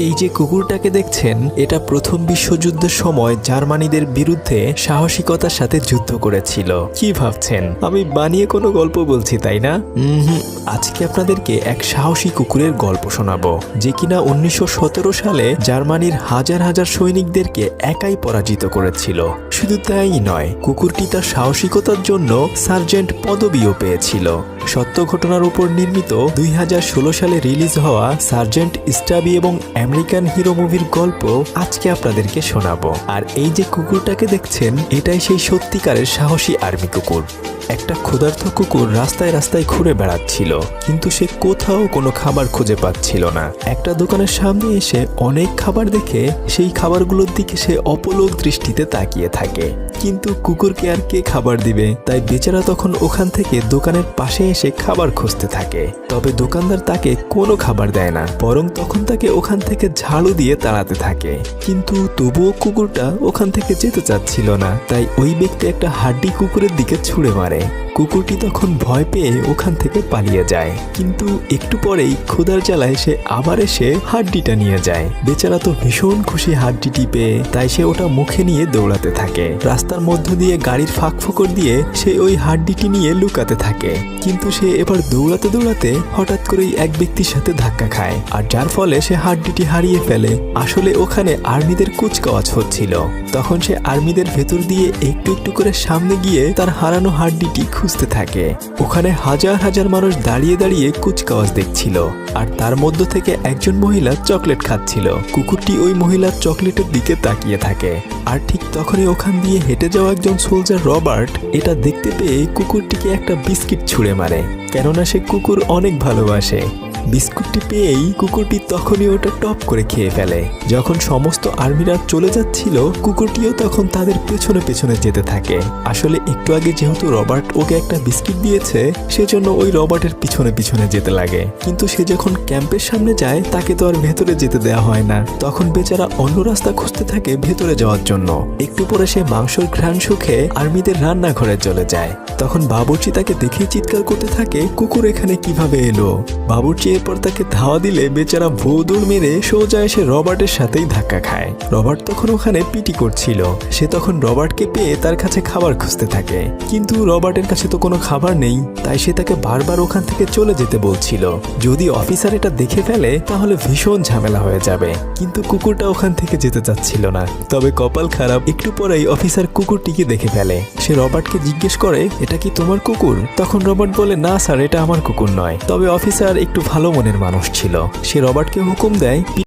এই যে কুকুরটাকে দেখছেন, এটা প্রথম বিশ্বযুদ্ধের সময় জার্মানিদের বিরুদ্ধে সাহসিকতার সাথে যুদ্ধ করেছিল। কি ভাবছেন আমি বানিয়ে কোনো গল্প বলছি, তাই না? আজকে আপনাদেরকে এক সাহসী কুকুরের গল্প শোনাবো, যে কিনা 1917 সালে জার্মানির হাজার হাজার সৈনিকদেরকে একাই পরাজিত করেছিল। শুধু তাই নয়, কুকুরটি তার সাহসিকতার জন্য সার্জেন্ট পদবিও পেয়েছিল। সত্য ঘটনার উপর নির্মিত 2016 সালে রিলিজ হওয়া সার্জেন্ট স্টাবি এবং আমেরিকান হিরো মুভির গল্প আজকে আপনাদেরকে শোনাবো। আর এই যে কুকুরটাকে দেখছেন, এটাই সেই সত্যিকারের সাহসী আর্মি কুকুর। একটা ক্ষুধার্ত কুকুর রাস্তায় রাস্তায় ঘুরে বেড়াচ্ছিল, কিন্তু সে কোথাও কোনো খাবার খুঁজে পাচ্ছিল না। একটা দোকানের সামনে এসে অনেক খাবার দেখে সেই খাবারগুলোর দিকে সে অপলক দৃষ্টিতে তাকিয়ে থাকে, কিন্তু কুকুরকে আর কে খাবার দিবে? তাই বেচারা তখন ওখান থেকে দোকানের পাশে এসে খাবার খুঁজতে থাকে। তবে দোকানদার তাকে কোনো খাবার দেয় না, বরং তখন তাকে ওখান থেকে ঝাড়ু দিয়ে তাড়াতে থাকে। কিন্তু তবুও কুকুরটা ওখান থেকে যেতে চাচ্ছিল না, তাই ওই ব্যক্তি একটা হাড্ডি কুকুরের দিকে ছুঁড়ে মারে। কুকুরটি তখন ভয় পেয়ে ওখান থেকে পালিয়ে যায়, কিন্তু একটু পরেই ক্ষুধার জ্বালায় সে আবার এসে হাড্ডিটা নিয়ে যায়। বেচারা তো ভীষণ খুশি হাড্ডিটি পেয়ে, তাই সে ওটা মুখে নিয়ে দৌড়াতে থাকে। রাস্তার মধ্য দিয়ে গাড়ির ফাঁক ফোকর দিয়ে সে ওই হাড্ডিটি নিয়ে লুকাতে থাকে। কিন্তু সে এবার দৌড়াতে দৌড়াতে হঠাৎ করেই এক ব্যক্তির সাথে ধাক্কা খায়, আর যার ফলে সে হাড্ডিটি হারিয়ে ফেলে। আসলে ওখানে আর্মিদের কুচকাওয়াজ হচ্ছিল। তখন সে আর্মিদের ভেতর দিয়ে একটু একটু করে সামনে গিয়ে তার হারানো হাড্ডিটি খুঁজতে থাকে। ওখানে হাজার হাজার মানুষ দাঁড়িয়ে দাঁড়িয়ে কুচকাওয়াজ দেখছিল, আর তার মধ্য থেকে একজন মহিলা চকলেট খাচ্ছিল। কুকুরটি ওই মহিলার চকলেটের দিকে তাকিয়ে থাকে, আর ঠিক তখনই ওখান দিয়ে হেঁটে যাওয়া একজন সোলজার রবার্ট এটা দেখতে পেয়ে কুকুরটিকে একটা বিস্কিট ছুঁড়ে মারে, কেননা সে কুকুর অনেক ভালোবাসে। বিস্কুটটি পেয়েই কুকুরটি তখনই ওটা টপ করে খেয়ে ফেলে। যখন সমস্ত আর্মিরা চলে যাচ্ছিল, কুকুরটিও তখন তাদের পেছনে পেছনে যেতে থাকে। আসলে একটু আগে যেহেতু রবার্ট ওকে একটা বিস্কিট দিয়েছে, সেজন্য ওই রবার্টের পিছনে পিছনে যেতে লাগে। কিন্তু সে যখন ক্যাম্পের সামনে যায়, তাকে তো আর ভেতরে যেতে দেওয়া হয় না। তখন বেচারা অন্য রাস্তা খুঁজতে থাকে ভেতরে যাওয়ার জন্য। একটু পরে সে মাংসের ঘ্রাণ শুকে আর্মিদের রান্নাঘরে চলে যায়। তখন বাবুর্চি তাকে দেখেই চিৎকার করতে থাকে, কুকুর এখানে কিভাবে এলো? বাবুর্চি এরপর তাকে ধাওয়া দিলে বেচারা ভৌ দৌড় মেরে সোজা এসে রবার্টের সাথেই ধাক্কা খায়। রবার্ট তখন ওখানে পিটি করছিল। সে তখন রবার্টকে পেয়ে তার কাছে খাবার খুঁজতে থাকে, কিন্তু রবার্টের কাছে তো কোনো খাবার নেই। তাই সে তাকে বারবার ওখান থেকে চলে যেতে বলছিল। যদি অফিসার এটা দেখে ফেলে তাহলে ভীষণ ঝামেলা হয়ে যাবে, কিন্তু কুকুরটা ওখান থেকে যেতে চাচ্ছিল না। তবে কপাল খারাপ, একটু পরেই অফিসার কুকুরটিকে দেখে ফেলে। সে রবার্টকে জিজ্ঞেস করে, এটা কি তোমার কুকুর? তখন রবার্ট বলে, না স্যার, এটা আমার কুকুর নয়। তবে অফিসার একটু ভালো মনের মানুষ ছিল। সে রবার্টকে হুকুম দেয়